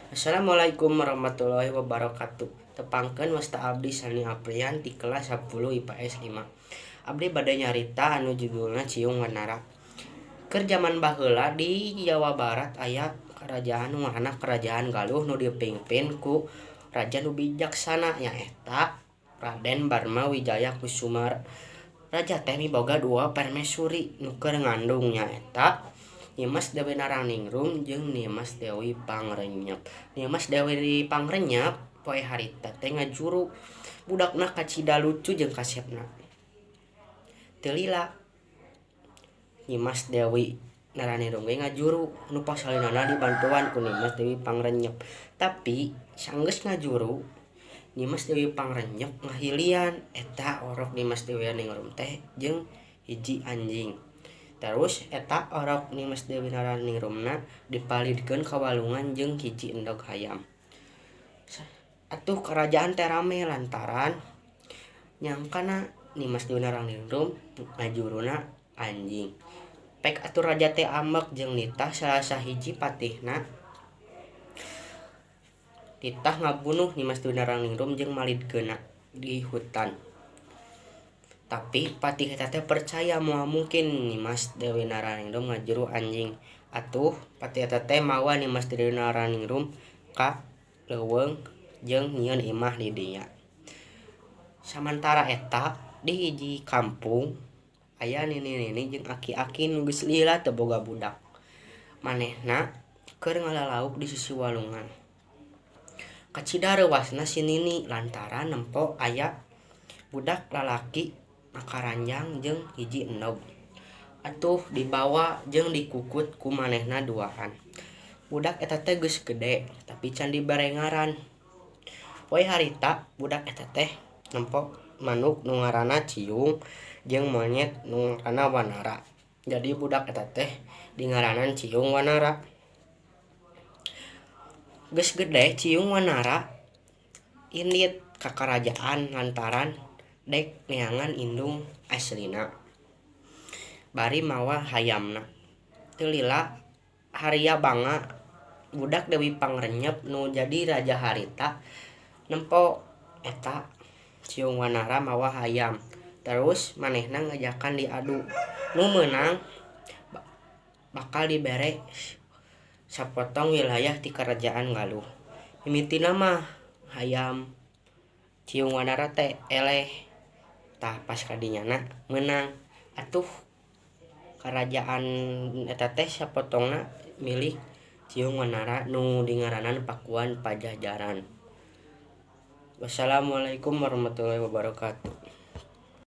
Assalamualaikum warahmatullahi wabarakatuh. Tepangkeun wasta abdi Sani Aprian ti kelas 10 IPS 5. Abdi bade nyarita anu judulna Ciung Wanara. Keur zaman baheula di Jawa Barat aya kerajaan nu ngaranna Kerajaan Galuh nu dipimpin ku raja nu bijaksana nyaeta Raden Barma Wijaya Kusumar. Raja teh miboga dua permaisuri nu keur ngandung nyaeta Nimas Dewi Naraningrum jeung Nimas Dewi Pangrenyep. Nimas Dewi Pangrenyep poe harita teh ngajuru budakna kacida lucu jeung kasepna. Teu lila Nimas Dewi Naraningrum ge ngajuru nu pasalinana dibantuan ku Nimas Dewi Pangrenyep. Tapi sanggeus ngajuru Nimas Dewi Pangrenyep ngahilian eta orok Nimas Dewi Naraningrum teh jeung hiji anjing. Terus eta orok Nimas Dewi Naraningrum dipalidkeun ka walungan jeung hiji endog hayam. Atuh kerajaan teh rame lantaran nyangkana Nimas Dewi Naraningrum ngajuruna anjing. Pek atuh raja teh ambek jeung nitah salah sahiji patihna. Nitah ngabunuh Nimas Dewi Naraningrum jeung malidkeunna di hutan. Tapi patih eta teh percaya moal mungkin Nimas Dewi Naraningrum ngajuru anjing. Atuh patih eta teh mawa Nimas Dewi Naraningrum ka leuweung jeung nyieun imah di dinya. Samantara eta di hiji kampung aya nini-nini jeung aki-aki nu geus lila teu boga budak. Manehna keur ngalalauk di sisi walungan. Kacida reuasna si nini lantaran nempo aya budak lalaki makaranjang jeung hiji endog. Atuh dibawa jeung dikukut ku manehna duaan. Budak eta teh geus gede tapi can dibarengaran. Poe harita budak eta teh nempo manuk nu ngaranna Ciung jeung monyet nu ngaranna Wanara. Jadi budak eta teh dingaranan Ciung Wanara. Geus gede Ciung Wanara indit ka karajaan lantaran dek neangan indung aslina. Bari mawa hayamna. Teu lila haria banga budak Dewi Pangrenyep nu jadi raja harita nempo eta Ciung Wanara mawa hayam. Terus manehna ngajakan diadu. Nu meunang bakal dibere sapotong wilayah ti Kerajaan Galuh. Mimitina mah hayam Ciung Wanara teh eleh. Tah pas kadinyana meunang. Atuh kerajaan eta teh sapotongna milik Ciung Wanara nu dingaranan Pakuan Pajajaran. Wassalamualaikum warahmatullahi wabarakatuh.